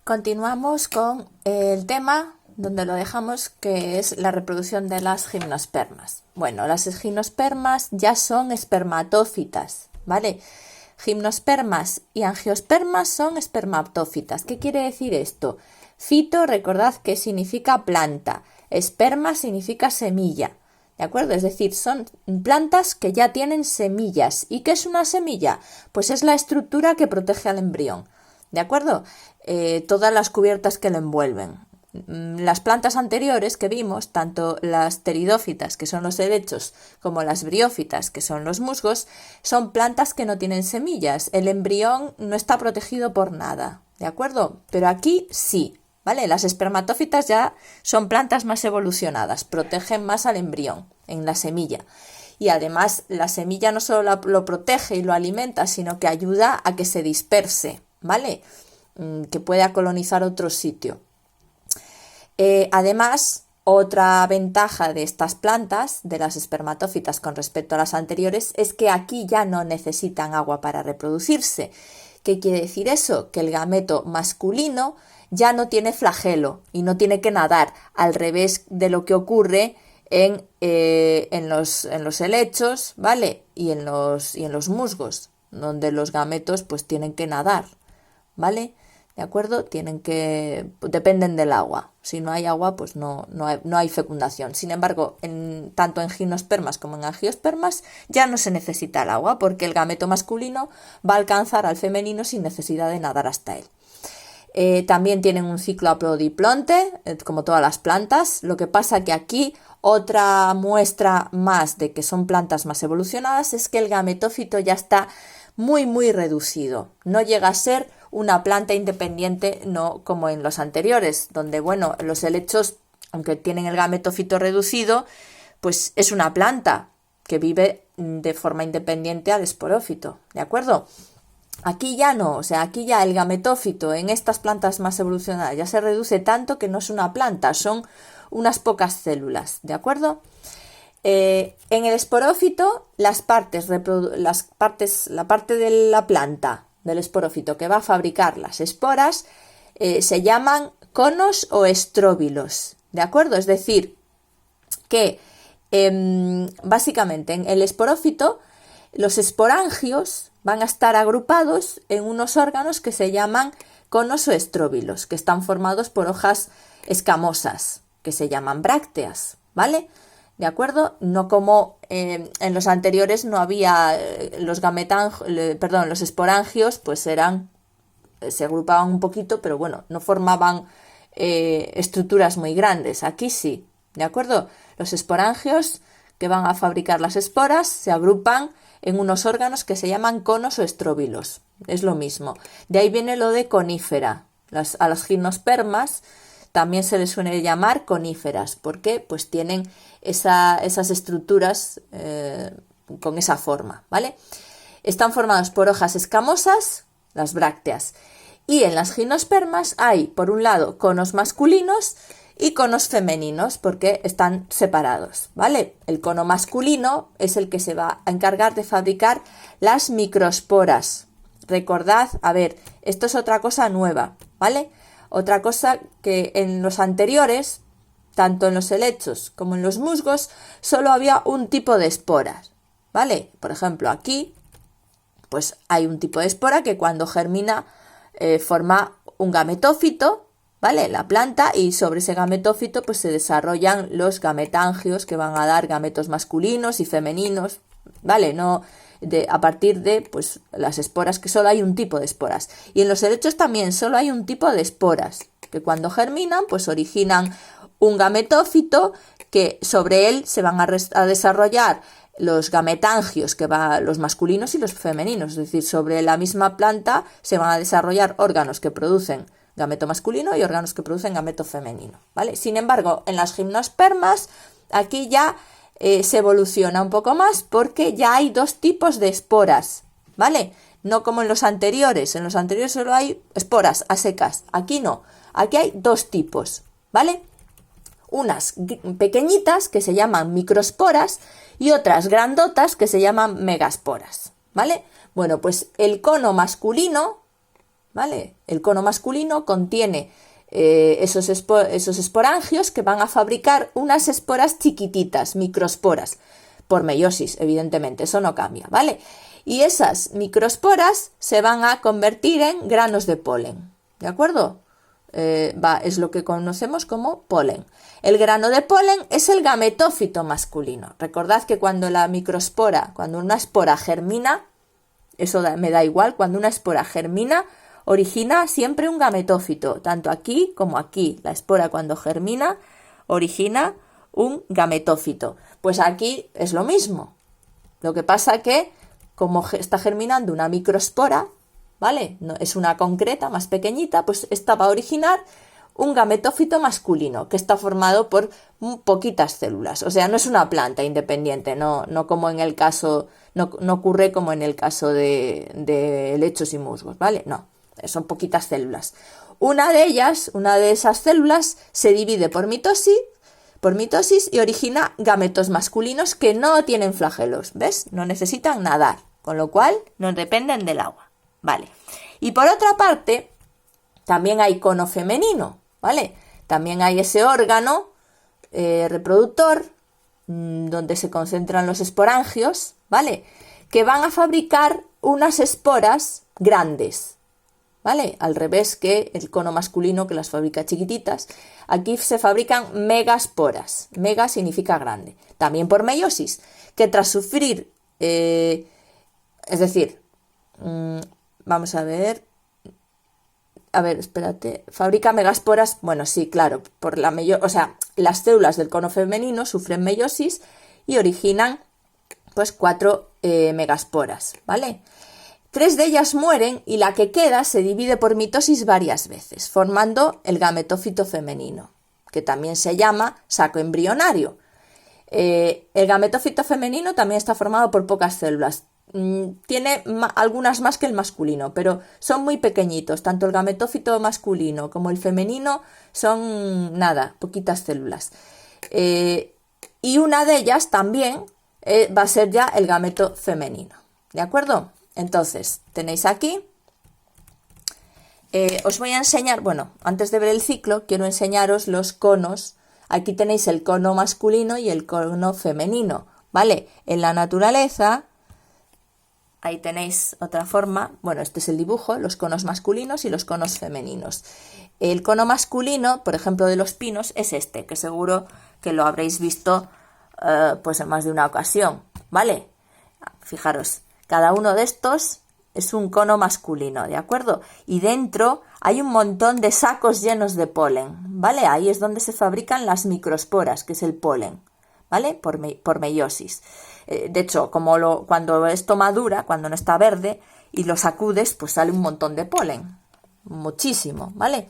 Continuamos con el tema donde lo dejamos, que es la reproducción de las gimnospermas. Bueno, las gimnospermas ya son espermatófitas, ¿vale? Gimnospermas y angiospermas son espermatófitas. ¿Qué quiere decir esto? Fito, recordad que significa planta, esperma significa semilla, ¿de acuerdo? Es decir, son plantas que ya tienen semillas. ¿Y qué es una semilla? Pues es la estructura que protege al embrión, ¿de acuerdo? Todas las cubiertas que lo envuelven. Las plantas anteriores que vimos, tanto las pteridófitas, que son los helechos, como las briófitas, que son los musgos, son plantas que no tienen semillas. El embrión no está protegido por nada, ¿de acuerdo? Pero aquí sí, ¿vale? Las espermatófitas ya son plantas más evolucionadas, protegen más al embrión en la semilla. Y además la semilla no solo lo protege y lo alimenta, sino que ayuda a que se disperse, ¿vale? Que pueda colonizar otro sitio. Además, otra ventaja de estas plantas, de las espermatófitas con respecto a las anteriores, es que aquí ya no necesitan agua para reproducirse. ¿Qué quiere decir eso? Que el gameto masculino ya no tiene flagelo y no tiene que nadar, al revés de lo que ocurre en los helechos, ¿vale? Y en los musgos, donde los gametos pues tienen que nadar, ¿vale? ¿De acuerdo? Dependen del agua. Si no hay agua, pues no hay fecundación. Sin embargo, tanto en gimnospermas como en angiospermas ya no se necesita el agua, porque el gameto masculino va a alcanzar al femenino sin necesidad de nadar hasta él. También tienen un ciclo apodiploide, como todas las plantas. Lo que pasa que aquí otra muestra más de que son plantas más evolucionadas es que el gametófito ya está muy, muy reducido. No llega a ser una planta independiente, no como en los anteriores, donde, bueno, los helechos, aunque tienen el gametófito reducido, pues es una planta que vive de forma independiente al esporófito, ¿de acuerdo? Aquí ya no, o sea, aquí ya el gametófito en estas plantas más evolucionadas ya se reduce tanto que no es una planta, son unas pocas células, ¿de acuerdo? En el esporófito, la parte de la planta del esporófito que va a fabricar las esporas se llaman conos o estróbilos, ¿de acuerdo? Es decir, que básicamente en el esporófito los esporangios van a estar agrupados en unos órganos que se llaman conos o estróbilos, que están formados por hojas escamosas, que se llaman brácteas, ¿vale? ¿De acuerdo? No como en los anteriores no había los esporangios, pues se agrupaban un poquito, pero bueno, no formaban estructuras muy grandes. Aquí sí, ¿de acuerdo? Los esporangios que van a fabricar las esporas se agrupan en unos órganos que se llaman conos o estróbilos. Es lo mismo. De ahí viene lo de conífera. A las gimnospermas también se les suele llamar coníferas, porque pues tienen esas estructuras con esa forma, ¿vale? Están formados por hojas escamosas, las brácteas, y en las gimnospermas hay, por un lado, conos masculinos y conos femeninos, porque están separados, ¿vale? El cono masculino es el que se va a encargar de fabricar las microesporas. Recordad, a ver, esto es otra cosa nueva, ¿vale? Otra cosa que en los anteriores, tanto en los helechos como en los musgos, solo había un tipo de esporas, ¿vale? Por ejemplo, aquí, pues hay un tipo de espora que cuando germina forma un gametófito, ¿vale? La planta, y sobre ese gametófito pues se desarrollan los gametangios que van a dar gametos masculinos y femeninos, ¿vale? A partir de pues las esporas, que solo hay un tipo de esporas. Y en los helechos también solo hay un tipo de esporas, que cuando germinan pues originan un gametófito, que sobre él se van a desarrollar los gametangios, los masculinos y los femeninos. Es decir, sobre la misma planta se van a desarrollar órganos que producen gameto masculino y órganos que producen gameto femenino, ¿vale? Sin embargo, en las gimnospermas aquí ya se evoluciona un poco más, porque ya hay dos tipos de esporas, ¿vale? No como en los anteriores solo hay esporas a secas, aquí no, aquí hay dos tipos, ¿vale? Unas pequeñitas que se llaman microesporas y otras grandotas que se llaman megaesporas, ¿vale? Bueno, pues el cono masculino, ¿vale? El cono masculino contiene esos esporangios que van a fabricar unas esporas chiquititas, microesporas, por meiosis, evidentemente, eso no cambia, ¿vale? Y esas microesporas se van a convertir en granos de polen, ¿de acuerdo? Es lo que conocemos como polen. El grano de polen es el gametófito masculino. Recordad que cuando la microespora, cuando una espora germina, eso me da igual, cuando una espora germina, origina siempre un gametófito, tanto aquí como aquí. La espora cuando germina origina un gametófito. Pues aquí es lo mismo. Lo que pasa que como está germinando una microespora, ¿vale? No, es una concreta más pequeñita, pues esta va a originar un gametófito masculino que está formado por poquitas células. O sea, no es una planta independiente, no como en el caso, no ocurre como en el caso de helechos y musgos, ¿vale? No, son poquitas células. Una de esas células se divide por mitosis y origina gametos masculinos que no tienen flagelos, ¿ves? No necesitan nadar, con lo cual no dependen del agua, ¿vale? Y por otra parte, también hay cono femenino, ¿vale? También hay ese órgano reproductor donde se concentran los esporangios, ¿vale? Que van a fabricar unas esporas grandes, ¿vale? Al revés que el cono masculino que las fabrica chiquititas. Aquí se fabrican megasporas. Mega significa grande. También por meiosis, que tras sufrir, es decir, vamos a ver, espérate, fabrica megasporas, bueno, sí, claro, por la o sea, las células del cono femenino sufren meiosis y originan, pues, 4 megasporas, ¿vale? 3 de ellas mueren y la que queda se divide por mitosis varias veces, formando el gametófito femenino, que también se llama saco embrionario. El gametófito femenino también está formado por pocas células. Tiene algunas más que el masculino, pero son muy pequeñitos. Tanto el gametófito masculino como el femenino son poquitas células. Y una de ellas también va a ser ya el gameto femenino. ¿De acuerdo? Entonces, tenéis aquí, os voy a enseñar, bueno, antes de ver el ciclo, quiero enseñaros los conos. Aquí tenéis el cono masculino y el cono femenino, ¿vale? En la naturaleza, ahí tenéis otra forma, bueno, este es el dibujo, los conos masculinos y los conos femeninos. El cono masculino, por ejemplo, de los pinos, es este, que seguro que lo habréis visto pues en más de una ocasión, ¿vale? Fijaros. Cada uno de estos es un cono masculino, ¿de acuerdo? Y dentro hay un montón de sacos llenos de polen, ¿vale? Ahí es donde se fabrican las microesporas, que es el polen, ¿vale? Por meiosis. De hecho, cuando esto madura, cuando no está verde, y lo sacudes, pues sale un montón de polen. Muchísimo, ¿vale?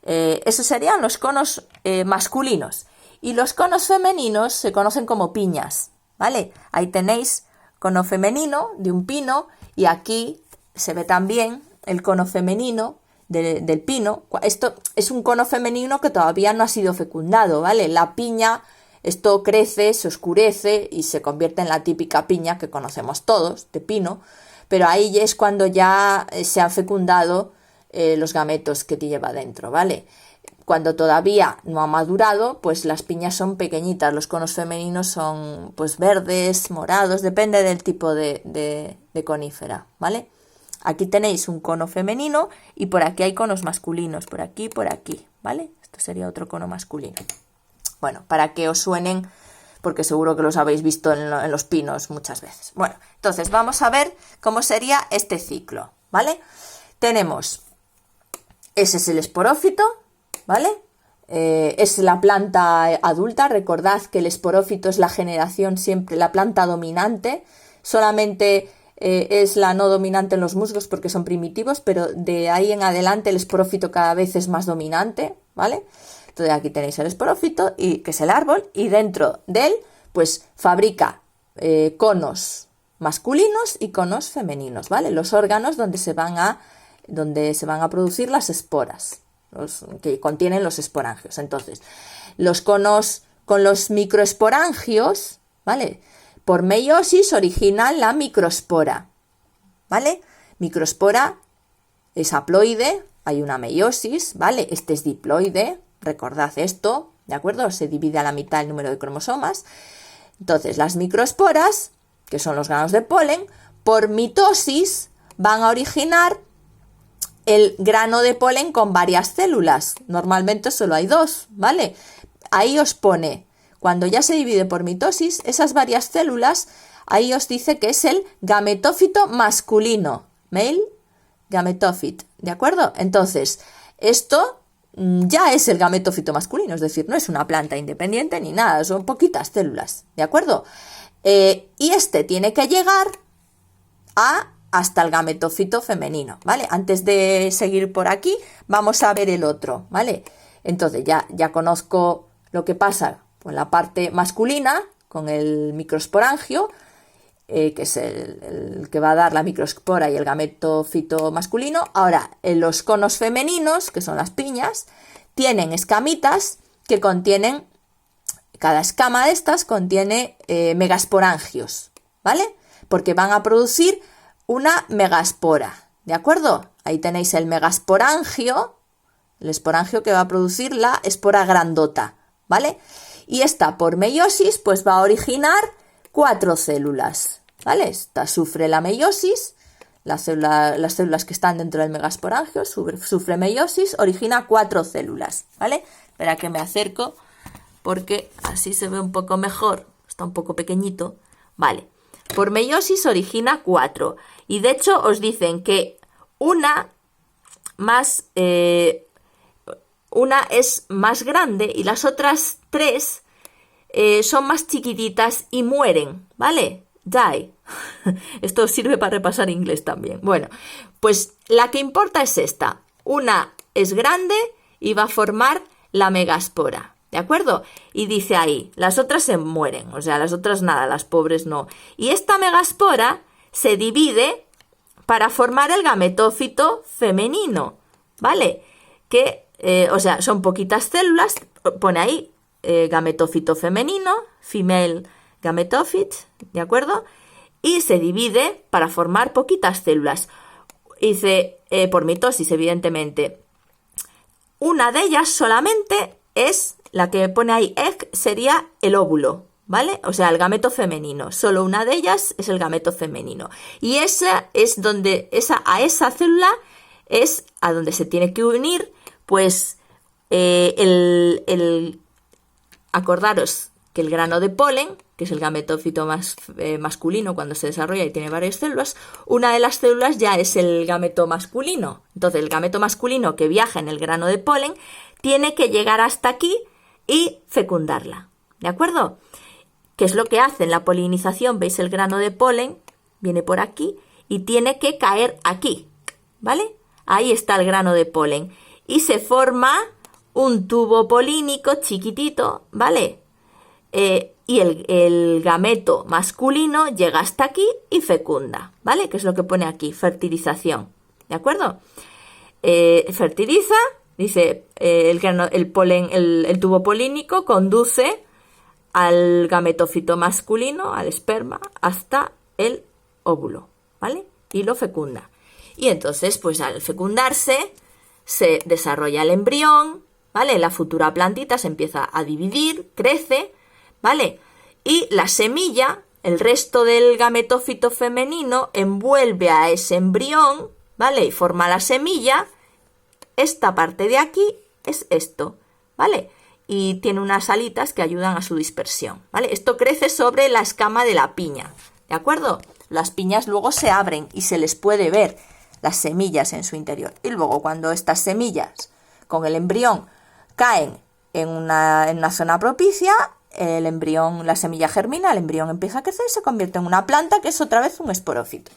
Esos serían los conos masculinos. Y los conos femeninos se conocen como piñas, ¿vale? Ahí tenéis cono femenino de un pino y aquí se ve también el cono femenino del pino. Esto es un cono femenino que todavía no ha sido fecundado, ¿vale? La piña, esto crece, se oscurece y se convierte en la típica piña que conocemos todos, de pino, pero ahí es cuando ya se han fecundado los gametos que te lleva dentro, ¿vale? Cuando todavía no ha madurado, pues las piñas son pequeñitas, los conos femeninos son pues verdes, morados, depende del tipo de conífera, ¿vale? Aquí tenéis un cono femenino y por aquí hay conos masculinos, por aquí, ¿vale? Esto sería otro cono masculino. Bueno, para que os suenen, porque seguro que los habéis visto en los pinos muchas veces. Bueno, entonces vamos a ver cómo sería este ciclo, ¿vale? Tenemos, ese es el esporófito, ¿vale? Es la planta adulta. Recordad que el esporófito es la generación siempre, la planta dominante. Solamente es la no dominante en los musgos porque son primitivos, pero de ahí en adelante el esporófito cada vez es más dominante, ¿vale? Entonces aquí tenéis el esporófito, que es el árbol, y dentro de él pues fabrica conos masculinos y conos femeninos, ¿vale? Los órganos donde se van a producir las esporas, que contienen los esporangios. Entonces, los conos con los microesporangios, ¿vale? Por meiosis originan la microespora, ¿vale? Microespora es haploide, hay una meiosis, ¿vale? Este es diploide, recordad esto, ¿de acuerdo? Se divide a la mitad el número de cromosomas. Entonces, las microesporas, que son los granos de polen, por mitosis van a originar el grano de polen con varias células. Normalmente solo hay dos, ¿vale? Ahí os pone, cuando ya se divide por mitosis, esas varias células, ahí os dice que es el gametófito masculino, male gametophyte, ¿de acuerdo? Entonces, esto ya es el gametófito masculino, es decir, no es una planta independiente ni nada, son poquitas células, ¿de acuerdo? Y este tiene que llegar hasta el gametófito femenino, ¿vale? Antes de seguir por aquí, vamos a ver el otro, ¿vale? Entonces, ya conozco lo que pasa con la parte masculina, con el microsporangio, que es el que va a dar la microespora y el gametófito masculino. Ahora, en los conos femeninos, que son las piñas, tienen escamitas que contienen, cada escama de estas contiene megasporangios, ¿vale? Porque van a producir una megaspora, ¿de acuerdo? Ahí tenéis el megasporangio, el esporangio que va a producir la espora grandota, ¿vale? Y esta por meiosis pues va a originar 4 células, ¿vale? Esta sufre la meiosis, las células que están dentro del megasporangio sufre meiosis, origina 4 células, ¿vale? Espera que me acerco porque así se ve un poco mejor, está un poco pequeñito, ¿vale? Por meiosis origina 4 y de hecho os dicen que una es más grande y las otras 3 son más chiquititas y mueren, ¿vale? Die. Esto sirve para repasar inglés también. Bueno, pues la que importa es esta. Una es grande y va a formar la megaspora, ¿de acuerdo? Y dice ahí, las otras se mueren, o sea, las otras nada, las pobres no. Y esta megaspora se divide para formar el gametófito femenino, ¿vale? Que, o sea, son poquitas células, pone ahí gametófito femenino, female gametophyte, ¿de acuerdo? Y se divide para formar poquitas células. Dice, por mitosis, evidentemente. Una de ellas solamente es, la que pone ahí egg, sería el óvulo, ¿vale? O sea, el gameto femenino. Solo una de ellas es el gameto femenino. Y esa es donde, a esa célula es a donde se tiene que unir, pues, acordaros que el grano de polen, que es el gametófito masculino cuando se desarrolla y tiene varias células, una de las células ya es el gameto masculino. Entonces, el gameto masculino que viaja en el grano de polen tiene que llegar hasta aquí y fecundarla, ¿de acuerdo? ¿Qué es lo que hace en la polinización? ¿Veis el grano de polen? Viene por aquí y tiene que caer aquí, ¿vale? Ahí está el grano de polen y se forma un tubo polínico chiquitito, ¿vale? Y el gameto masculino llega hasta aquí y fecunda, ¿vale? Que es lo que pone aquí, fertilización, ¿de acuerdo? Fertiliza, dice, el tubo polínico conduce al gametófito masculino, al esperma, hasta el óvulo, ¿vale? Y lo fecunda. Y entonces, pues al fecundarse, se desarrolla el embrión, ¿vale? La futura plantita se empieza a dividir, crece, ¿vale? Y la semilla, el resto del gametófito femenino, envuelve a ese embrión, ¿vale? Y forma la semilla. Esta parte de aquí es esto, ¿vale? Y tiene unas alitas que ayudan a su dispersión, ¿vale? Esto crece sobre la escama de la piña, ¿de acuerdo? Las piñas luego se abren y se les puede ver las semillas en su interior. Y luego cuando estas semillas con el embrión caen en una zona propicia, el embrión, la semilla germina, el embrión empieza a crecer, se convierte en una planta que es otra vez un esporófito.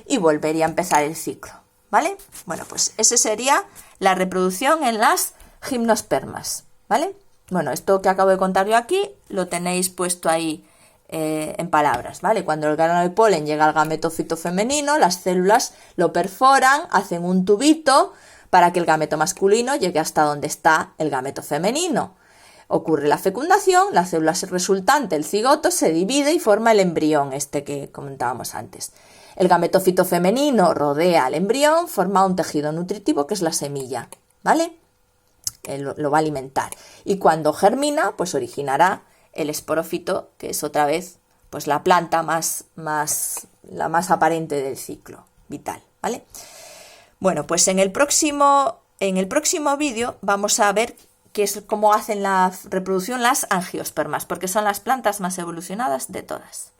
Y volvería a empezar el ciclo, ¿vale? Bueno, pues esa sería la reproducción en las gimnospermas, ¿vale? Bueno, esto que acabo de contar yo aquí lo tenéis puesto ahí en palabras, ¿vale? Cuando el grano de polen llega al gametófito femenino, las células lo perforan, hacen un tubito para que el gameto masculino llegue hasta donde está el gameto femenino. Ocurre la fecundación, la célula resultante, el cigoto, se divide y forma el embrión, este que comentábamos antes. El gametófito femenino rodea al embrión, forma un tejido nutritivo que es la semilla, ¿vale? Lo va a alimentar. Y cuando germina, pues originará el esporófito, que es otra vez pues la planta la más aparente del ciclo vital, ¿vale? Bueno, pues en el próximo vídeo vamos a ver cómo hacen la reproducción las angiospermas, porque son las plantas más evolucionadas de todas.